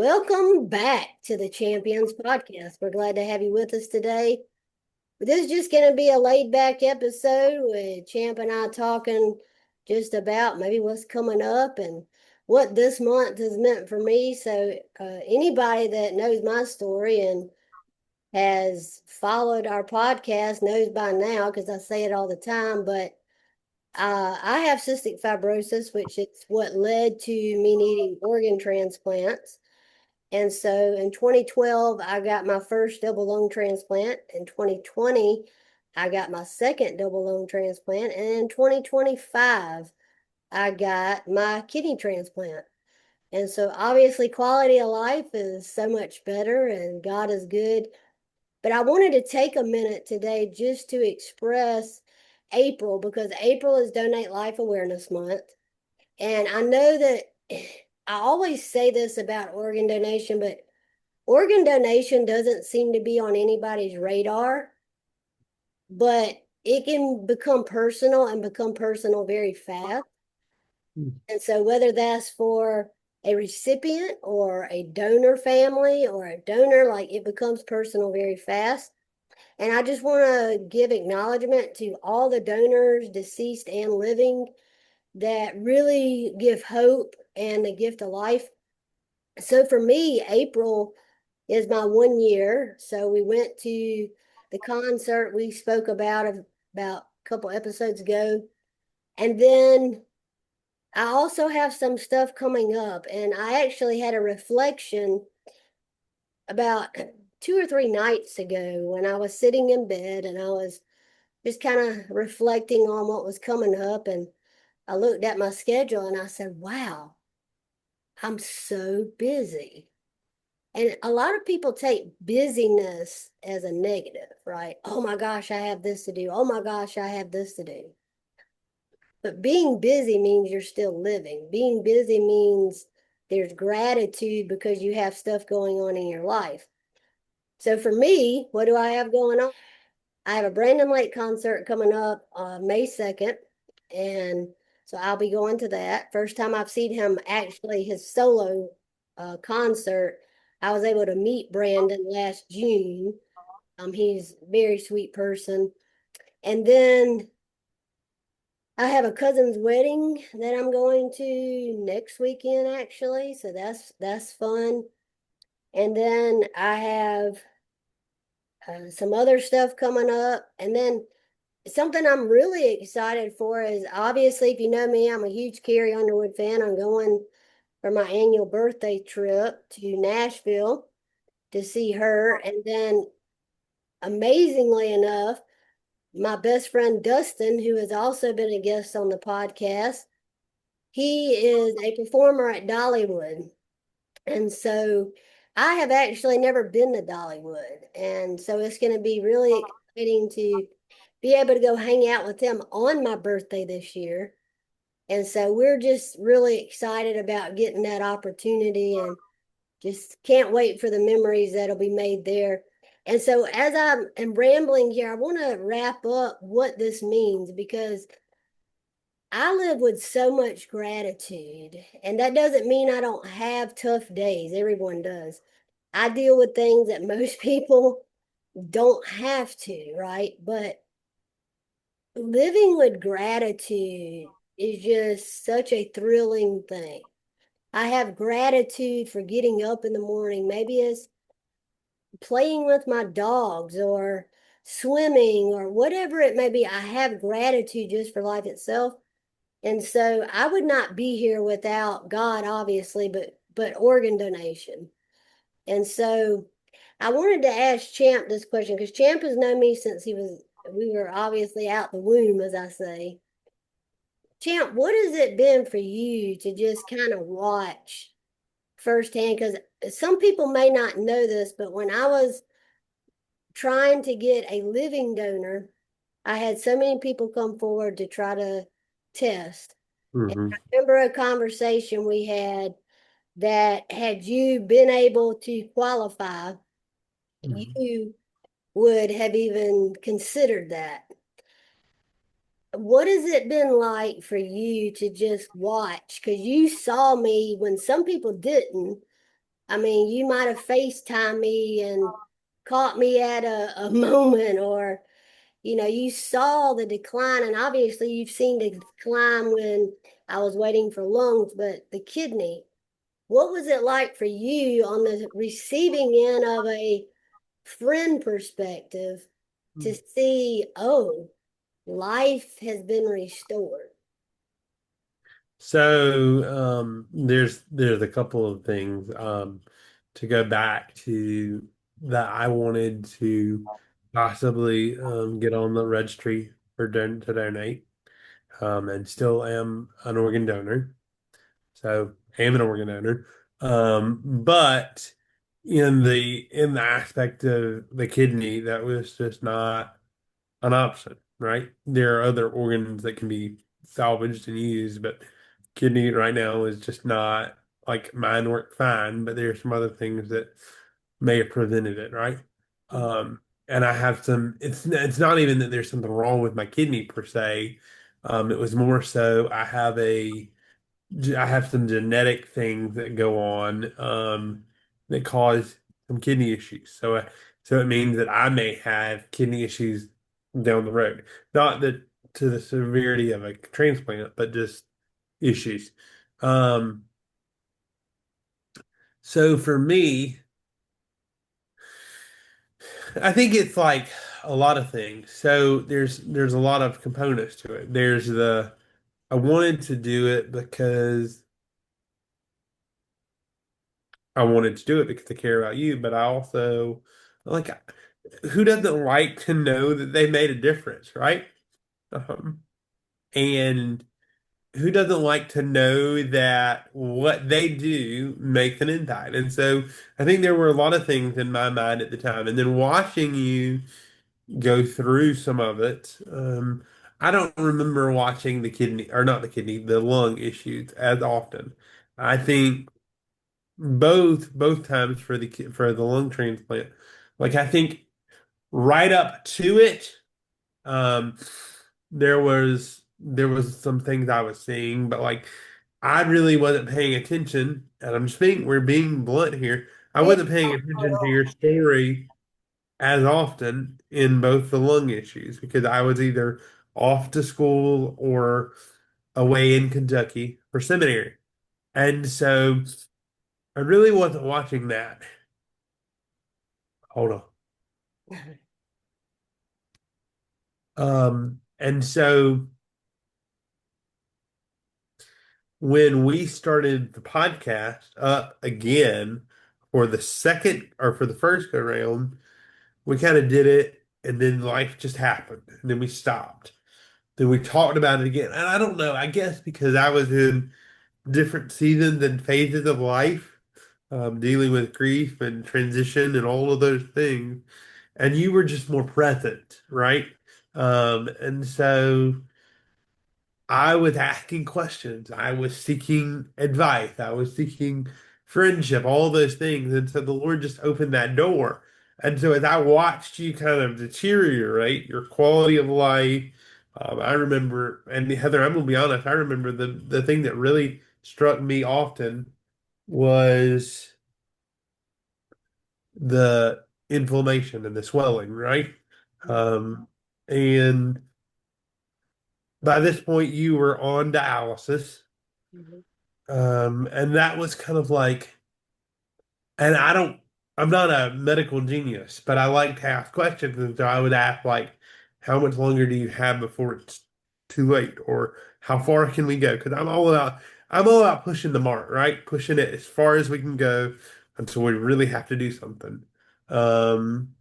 Welcome back to the Champions Podcast. We're glad to have you with us today. This is just going to be a laid back episode with Champ and I talking just about maybe what's coming up and what this month has meant for me. So, anybody that knows my story and has followed our podcast knows by now because I say it all the time, but I have cystic fibrosis, which is what led to me needing organ transplants. And so in 2012, I got my first double lung transplant. In 2020, I got my second double lung transplant. And in 2025, I got my kidney transplant. And so obviously, quality of life is so much better and God is good. But I wanted to take a minute today just to express April because April is Donate Life Awareness Month. And I know that I always say this about organ donation, but organ donation doesn't seem to be on anybody's radar, but it can become personal and become personal very fast. And so, whether that's for a recipient or a donor family or a donor, like it becomes personal very fast. And I just want to give acknowledgement to all the donors, deceased and living, that really give hope and the gift of life. So for me, April is my 1 year. So we went to the concert we spoke about a couple episodes ago. And then I also have some stuff coming up. And I actually had a reflection about 2 or 3 nights ago when I was sitting in bed and I was just kind of reflecting on what was coming up. And I looked at my schedule and I said, wow, I'm so busy. And a lot of people take busyness as a negative, right? Oh my gosh, I have this to do. Oh my gosh, I have this to do. But being busy means you're still living. Being busy means there's gratitude because you have stuff going on in your life. So for me, what do I have going on? I have a Brandon Lake concert coming up May 2nd. And so I'll be going to that. First time I've seen him actually, his solo concert. I was able to meet Brandon last June. He's a very sweet person. And then I have a cousin's wedding that I'm going to next weekend, actually. So that's fun. And then I have some other stuff coming up. And then something I'm really excited for is obviously, if you know me, I'm a huge Carrie Underwood fan. I'm going for my annual birthday trip to Nashville to see her. And then, amazingly enough, my best friend Dustin, who has also been a guest on the podcast, he is a performer at Dollywood. And so I have actually never been to Dollywood. And so it's going to be really exciting to be able to go hang out with them on my birthday this year. And so we're just really excited about getting that opportunity and just can't wait for the memories that'll be made there. And so as I'm rambling here, I want to wrap up what this means because I live with so much gratitude. And that doesn't mean I don't have tough days. Everyone does. I deal with things that most people don't have to, right? But living with gratitude is just such a thrilling thing. I have gratitude for getting up in the morning. Maybe it's playing with my dogs or swimming or whatever it may be. I have gratitude just for life itself. And so I would not be here without God, obviously, but organ donation. And so I wanted to ask Champ this question because Champ has known me since we were obviously out the womb, as I say. Champ, what has it been for you to just kind of watch firsthand? Because some people may not know this, but when I was trying to get a living donor, I had so many people come forward to try to test. And Hmm. I remember a conversation we had you been able to qualify, you would have even considered that. What has it been like for you to just watch? Because you saw me when some people didn't. I mean, you might have FaceTime me and caught me at a moment, or you saw the decline, and obviously you've seen the decline when I was waiting for lungs, but the kidney, what was it like for you on the receiving end of a friend perspective to see, oh, life has been restored? There's a couple of things to go back to that I wanted to possibly get on the registry to donate, and still am an organ donor. So am an organ donor. But in the aspect of the kidney, that was just not an option, right? There are other organs that can be salvaged and used, but kidney right now is just not, like, mine work fine, but there are some other things that may have prevented it, right? And I have some, it's not even that there's something wrong with my kidney per se. It was more so I have some genetic things that go on that cause some kidney issues. So it means that I may have kidney issues down the road. Not that to the severity of a transplant, but just issues. Um, so for me, I think it's like a lot of things. So there's a lot of components to it. I wanted to do it because I wanted to do it because I care about you, but I also like, who doesn't like to know that they made a difference, right? Um, and who doesn't like to know that what they do makes an impact? And so I think there were a lot of things in my mind at the time. And then watching you go through some of it, I don't remember watching the kidney, or not the kidney, the lung issues as often. I think both times for the lung transplant. Like, I think right up to it, um, there was some things I was seeing, but like, I really wasn't paying attention, and we're being blunt here. I Yeah. wasn't paying attention to your story as often in both the lung issues because I was either off to school or away in Kentucky for seminary. And so I really wasn't watching that. Hold on. And so when we started the podcast up again for the second or for the first go round, we kind of did it and then life just happened and then we stopped. Then we talked about it again. And I don't know, I guess because I was in different seasons and phases of life, dealing with grief and transition and all of those things. And you were just more present, right? And so I was asking questions. I was seeking advice. I was seeking friendship, all those things. And so the Lord just opened that door. And so as I watched you kind of deteriorate your quality of life, I remember, and Heather, I'm gonna be honest, I remember the thing that really struck me often was the inflammation and the swelling, right? Um, and by this point, you were on dialysis. Mhm. And that was kind of like, and I'm not a medical genius, but I like to ask questions. And so I would ask, like, how much longer do you have before it's too late? Or how far can we go? Because I'm all about pushing the mark, right? Pushing it as far as we can go until we really have to do something. Um,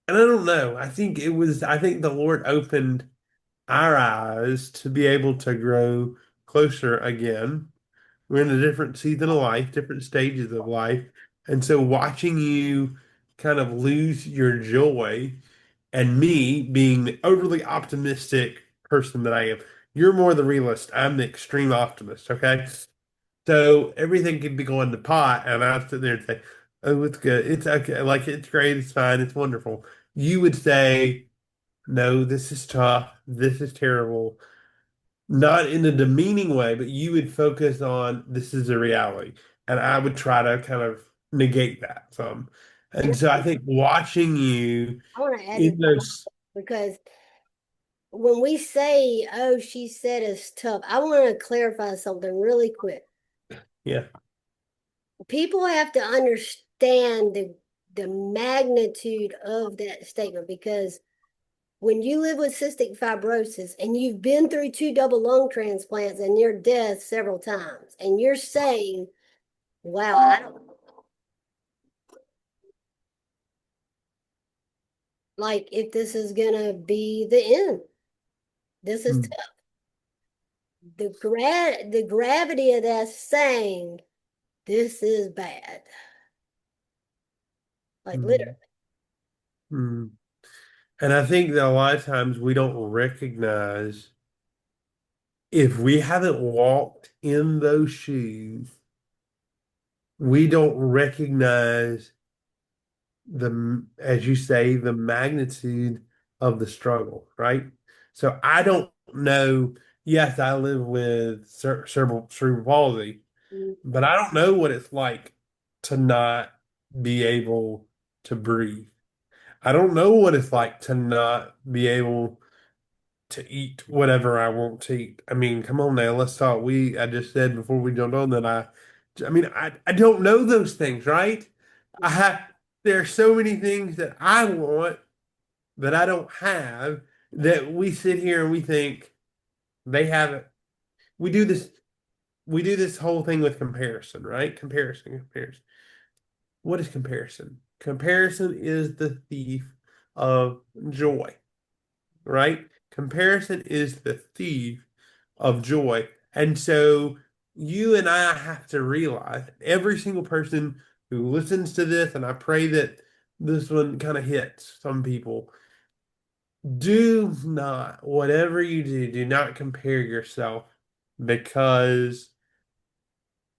and I don't know. I think the Lord opened our eyes to be able to grow closer again. We're in a different season of life, different stages of life. And so watching you kind of lose your joy and me being the overly optimistic person that I am, you're more the realist. I'm the extreme optimist. Okay. So everything could be going to pot, and I'd sit there and say, "Oh, it's good. It's okay. Like, it's great. It's fine. It's wonderful." You would say, "No, this is tough. This is terrible." Not in a demeaning way, but you would focus on this is a reality. and I would try to kind of negate that some. And And so I think watching you I want to add this in those, because when we say, oh, she said it's tough, I want to clarify something really quick. yeah, People have to understand the magnitude of that statement because when you live with cystic fibrosis and you've been through two double lung transplants and near death several times, and you're saying, wow, I don't like if this is gonna be the end. This is mm, tough. The gravity of that saying this is bad. Like literally. mm, mm. And I think that a lot of times we don't recognize if we haven't walked in those shoes, we don't recognize as you say, the magnitude of the struggle, right? So I don't know. Yes, I live with cerebral palsy, Mm, but I don't know what it's like to not be able to breathe. I don't know what it's like to not be able to eat whatever I want to eat. I mean, come on now, let's talk. I just said before we jumped on that I don't know those things, right? I have, there are so many things that I want that I don't have that we sit here and we think they have it. We do this, we do this whole thing with comparison, right? Comparison. What is comparison? Comparison is the thief of joy, right? Comparison is the thief of joy. And so you and I have to realize every single person who listens to this, and I pray that this one kind of hits some people. Do not, whatever you do, do not compare yourself because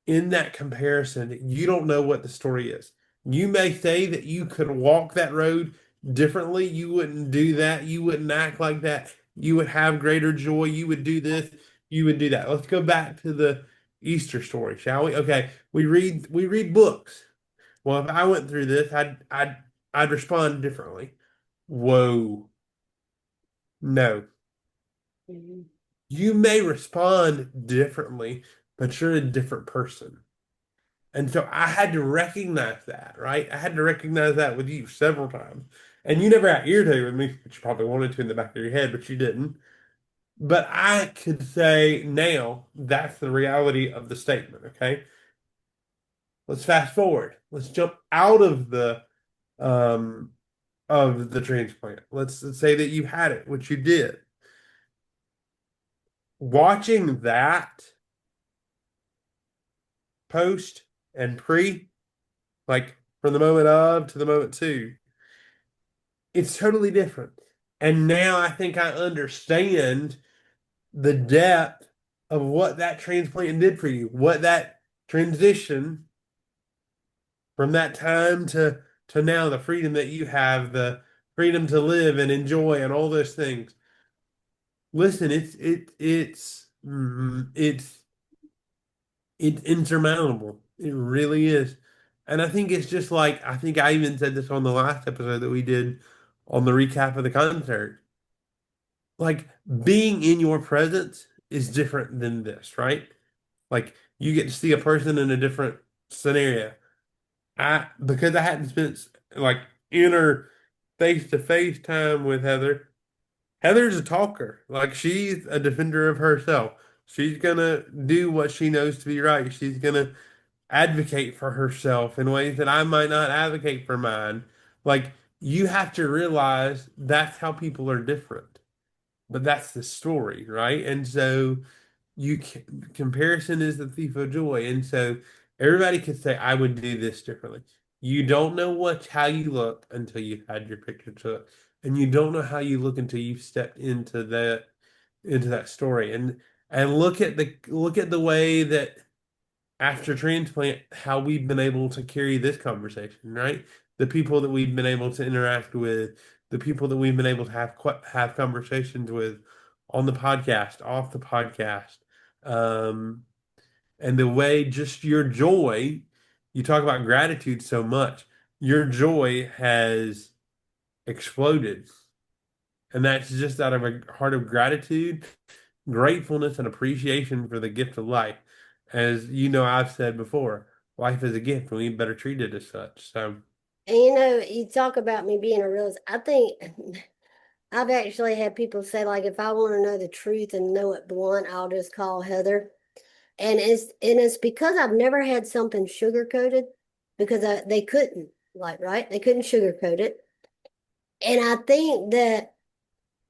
in that comparison, you don't know what the story is. You may say that you could walk that road differently. You wouldn't do that. You wouldn't act like that. You would have greater joy. You would do this. You would do that. Let's go back to the Easter story, shall we? Okay, we read books. Well, if I went through this, I'd respond differently. Whoa, no. mhm. You may respond differently, but you're a different person. And so I had to recognize that, right? I had to recognize that with you several times. And you never got irritated with me, but you probably wanted to in the back of your head, but you didn't. But I could say now that's the reality of the statement, okay? Let's fast forward. Let's jump out um of the transplant. Let's say that you had it, which you did. Watching that post and pre, like from the moment of to the moment to, it's totally different. And now I think I understand the depth of what that transplant did for you, what that transition from that time to now, the freedom that you have, the freedom to live and enjoy and all those things. Listen, it's insurmountable. It really is. And I think it's just like I think I even said this on the last episode that we did on the recap of the concert. Like being in your presence is different than this, right? Like you get to see a person in a different scenario. I because I hadn't spent like inner face-to-face time with Heather. Heather's a talker. Like she's a defender of herself. She's gonna do what she knows to be right. She's gonna advocate for herself in ways that I might not advocate for mine. Like you have to realize that's how people are different. But that's the story, right? And so comparison is the thief of joy. And so everybody could say, I would do this differently. You don't know how you look until you've had your picture took. And you don't know how you look until you've stepped into that story. And look at the way that after transplant, how we've been able to carry this conversation, right? The people that we've been able to interact with, the people that we've been able to have conversations with on the podcast, off the podcast. Um, And the way just your joy, you talk about gratitude so much, your joy has exploded. And that's just out of a heart of gratitude, gratefulness, and appreciation for the gift of life. As you know, I've said before, life is a gift, and we better treat it as such. So, And you talk about me being a realist. I think I've actually had people say, like, if I want to know the truth and know it blunt, I'll just call Heather. And it's because I've never had something sugar coated because they couldn't, like, right? They couldn't sugarcoat it. And I think that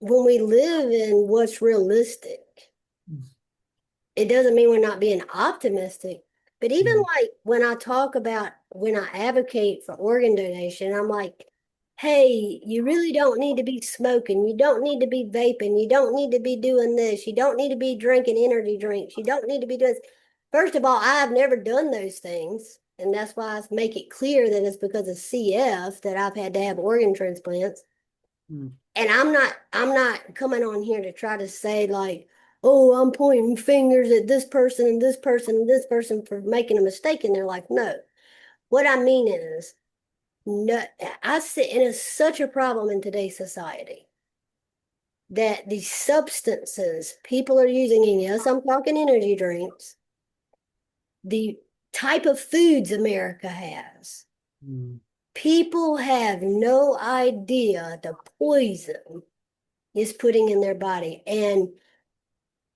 when we live in what's realistic, it doesn't mean we're not being optimistic. But even like when I talk about when I advocate for organ donation, I'm like, hey, you really don't need to be smoking. You don't need to be vaping. You don't need to be doing this. You don't need to be drinking energy drinks. You don't need to be doing this. First of all, I've never done those things. And that's why I make it clear that it's because of CF that I've had to have organ transplants. mm, And I'm not coming on here to try to say like, oh, I'm pointing fingers at this person and this person and this person for making a mistake in their life. No. What I mean is, no, I see, and it's such a problem in today's society that these substances people are using, and yes, I'm talking energy drinks, the type of foods America has. mm, People have no idea the poison is putting in their body. And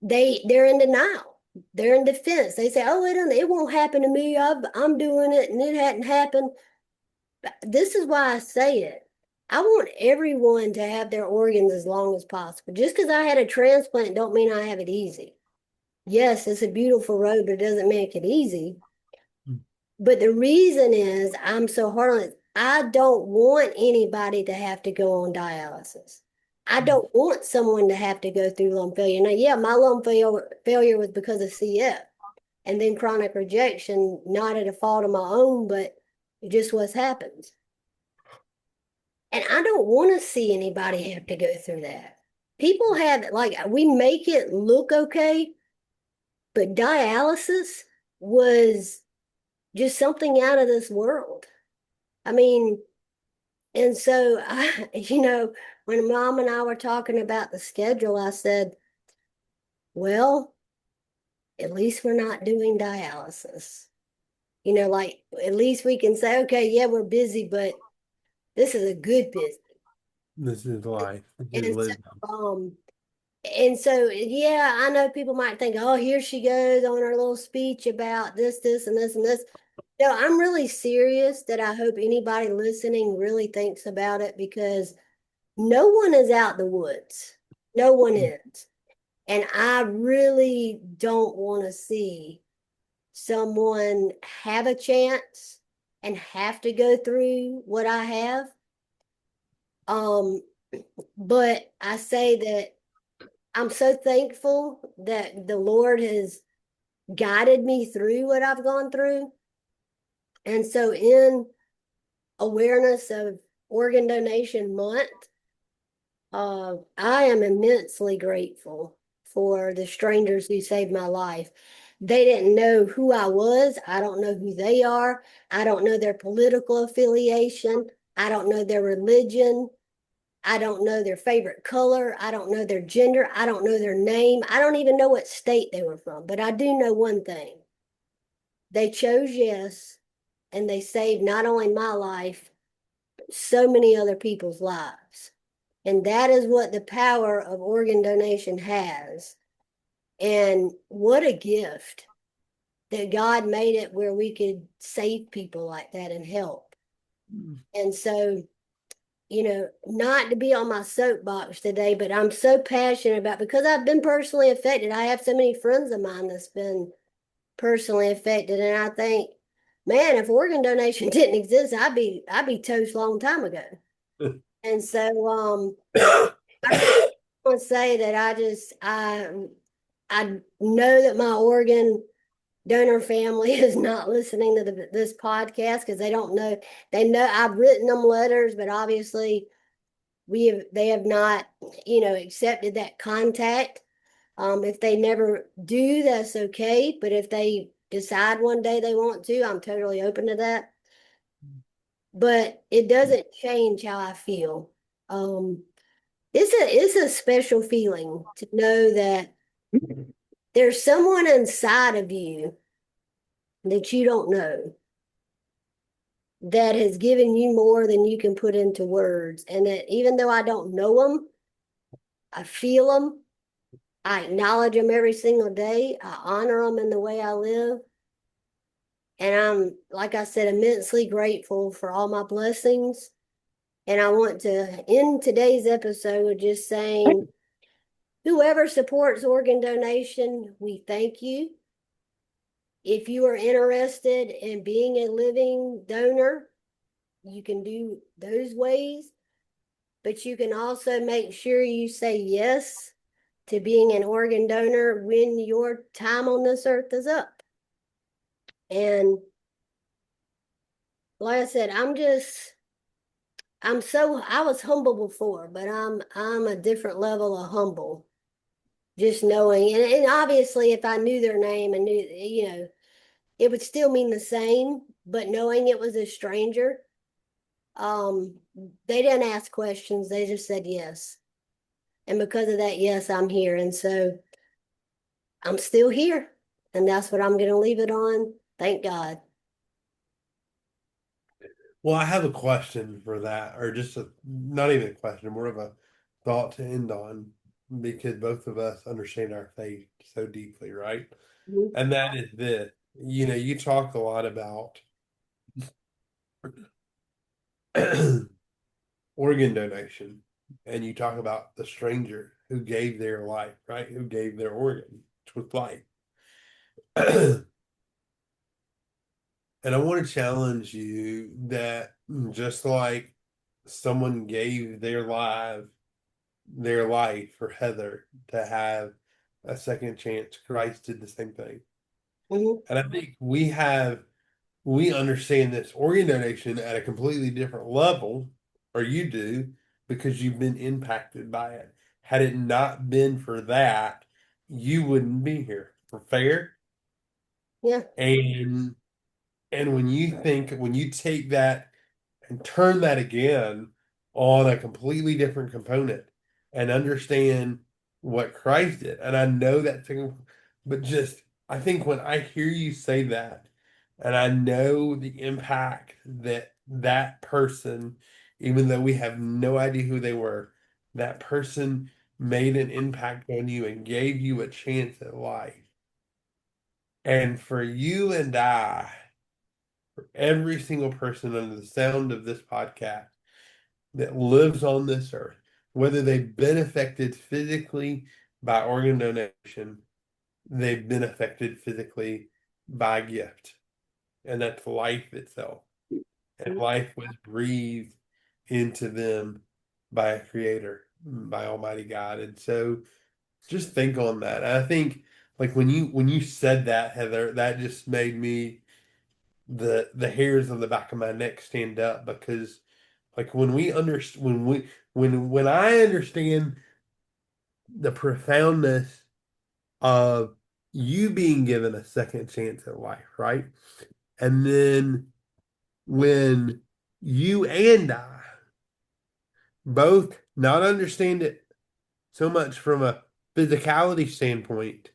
they're in denial. They're in defense. They say, "Oh, it won't happen to me. I'm doing it, and it hadn't happened." This is why I say it. I want everyone to have their organs as long as possible. Just because I had a transplant, don't mean I have it easy. Yes, it's a beautiful road, but it doesn't make it easy. mm, But the reason is I'm so hard on it. I don't want anybody to have to go on dialysis. I mm, don't want someone to have to go through lung failure. Now, yeah, my lung failure was because of CF and then chronic rejection, not at a fault of my own, but it just what happens. And I don't want to see anybody have to go through that. People have, like, we make it look okay, but dialysis was just something out of this world. I mean, and so when mom and I were talking about the schedule, I said, well, at least we're not doing dialysis. Like at least we can say, okay, yeah, we're busy, but this is a good busy. this is life. This is And so, living. um, and so, yeah, I know people might think, oh, here she goes on her little speech about this, this, and this, and this. No, I'm really serious that I hope anybody listening really thinks about it because no one is out the woods. No one is. And I really don't want to see someone have a chance and have to go through what I have. Um, but I say that I'm so thankful that the Lord has guided me through what I've gone through. And so, in awareness of Organ Donation Month, I am immensely grateful for the strangers who saved my life. They didn't know who I was. I don't know who they are. I don't know their political affiliation. I don't know their religion. I don't know their favorite color. I don't know their gender. I don't know their name. I don't even know what state they were from. But I do know one thing. They chose yes, and they saved not only my life, but so many other people's lives. And that is what the power of organ donation has. And what a gift that God made it where we could save people like that and help. Mm, And so, not to be on my soapbox today, but I'm so passionate about because I've been personally affected. I have so many friends of mine that's been personally affected. And I think, man, if organ donation didn't exist, I'd be toast a long time ago. And so I really want to say that I know that my organ donor family is not listening to this podcast because they don't know. They know I've written them letters, but obviously they have not, accepted that contact. If they never do, that's okay. But if they decide one day they want to, I'm totally open to that. But it doesn't change how I feel. It's a special feeling to know that there's someone inside of you that you don't know that has given you more than you can put into words. And that even though I don't know them, I feel them, I acknowledge them every single day, I honor them in the way I live. And I'm, like I said, immensely grateful for all my blessings. And I want to end today's episode with just saying, whoever supports organ donation, we thank you. If you are interested in being a living donor, you can do those ways, but you can also make sure you say yes to being an organ donor when your time on this earth is up. And like I said, I was humble before, but I'm a different level of humble. Just knowing, and obviously if I knew their name and knew, it would still mean the same, but knowing it was a stranger, they didn't ask questions, they just said yes. And because of that, yes, I'm here. And so I'm still here. And that's what I'm gonna leave it on. Thank God. Well, I have a question for that, or just not even a question, more of a thought to end on, because both of us understand our faith so deeply, right? Mhm. And that is this, you talk a lot about organ donation, and you talk about the stranger who gave their life, right? Who gave their organ, which was life. And I want to challenge you that just like someone gave their life for Heather to have a second chance, Christ did the same thing. Mhm. And I think we understand this organ donation at a completely different level, or you do, because you've been impacted by it. Had it not been for that, you wouldn't be here. For fair. Yeah. And when you take that and turn that again on a completely different component and understand what Christ did. And I know that thing, but just I think when I hear you say that, and I know the impact that that person, even though we have no idea who they were, that person made an impact on you and gave you a chance at life. And for you and I, for every single person under the sound of this podcast that lives on this earth, whether they've been affected physically by organ donation, they've been affected physically by gift, and that's life itself. And life was breathed into them by a creator, by Almighty God. And so just think on that. And I think like when you said that, Heather, that just made me the hairs on the back of my neck stand up because like when we understand when I understand the profoundness of you being given a second chance at life, right? And then when you and I both not understand it so much from a physicality standpoint,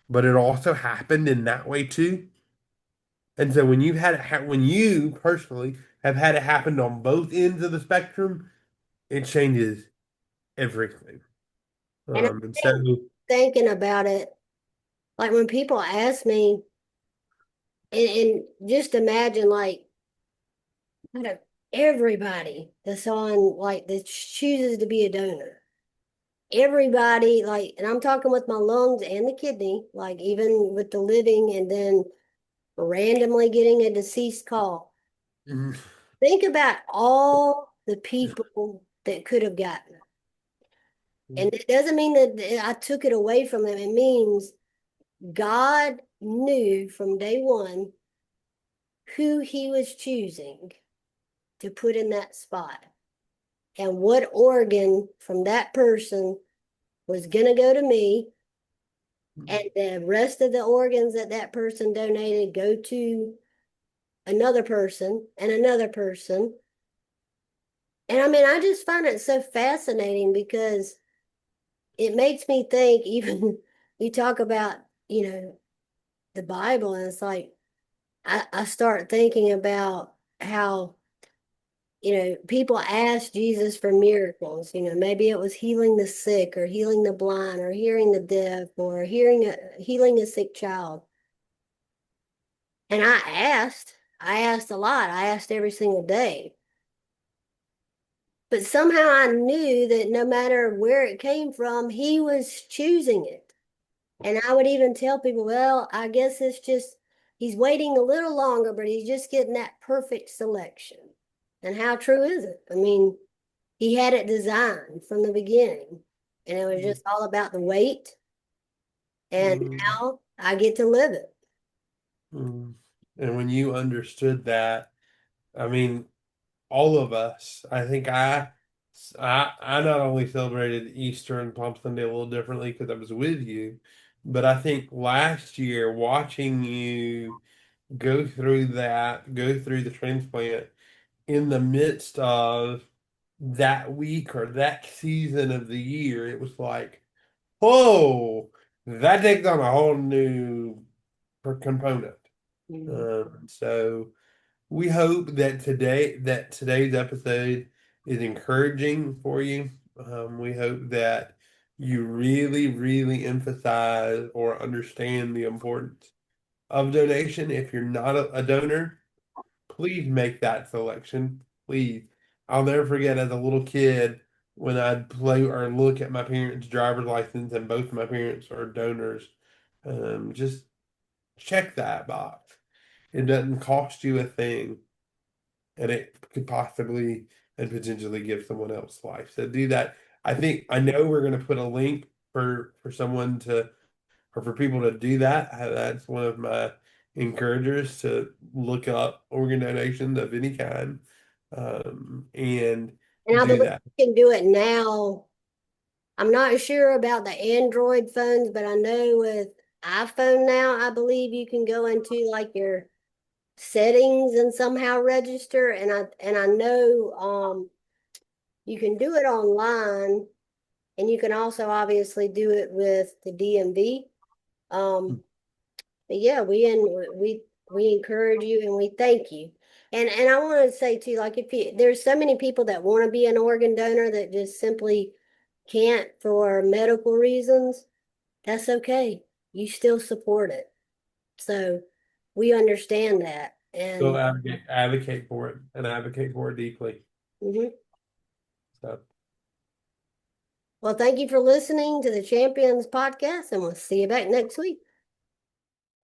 but it also happened in that way too. And so when you've had when you personally have had it happen on both ends of the spectrum, it changes everything. And I And so, think thinking about it, like when people ask me, and just imagine like out of everybody that's on like that chooses to be a donor, everybody like, and I'm talking with my lungs and the kidney, like even with the living and then randomly getting a deceased call. mm, Think about all the people that could have gotten. And it doesn't mean that I took it away from them. It means God knew from day one who he was choosing to put in that spot and what organ from that person was going to go to me and the rest of the organs that that person donated go to another person and another person. And I mean, I just find it so fascinating because it makes me think, even we talk about, the Bible, and it's like, I start thinking about how, people ask Jesus for miracles. Maybe it was healing the sick or healing the blind or hearing the deaf or healing a sick child. And I asked a lot. I asked every single day. But somehow I knew that no matter where it came from, he was choosing it. And I would even tell people, well, I guess it's just, he's waiting a little longer, but he's just getting that perfect selection. And how true is it? I mean, he had it designed from the beginning, and it was just all about the wait. And Mm. now I get to live it. Mm. And when you understood that, I mean, all of us, I think I not only celebrated Easter and Palm Sunday a little differently because I was with you, but I think last year watching you go through the transplant in the midst of that week or that season of the year, it was like, whoa, that takes on a whole new component. Mhm. So we hope that today's episode is encouraging for you. We hope that you really, really emphasize or understand the importance of donation. If you're not a donor, please make that selection. Please. I'll never forget as a little kid when I'd play or look at my parents' driver's license and both my parents are donors. Just check that box. It doesn't cost you a thing, and it could possibly and potentially give someone else life. So do that. I know we're going to put a link for someone to or for people to do that. That's one of my encouragers to look up organ donations of any kind, and And I do believe that. you can do it now. I'm not sure about the Android phones, but I know with iPhone now, I believe you can go into like your settings and somehow register. And I know you can do it online, and you can also obviously do it with the DMV. But yeah, we encourage you and we thank you. And I want to say too, like, there's so many people that want to be an organ donor that just simply can't for medical reasons, that's okay. You still support it. So we understand that. Go And advocate for it and advocate for it deeply. mhm. So. Well, thank you for listening to the Champions podcast, and we'll see you back next week.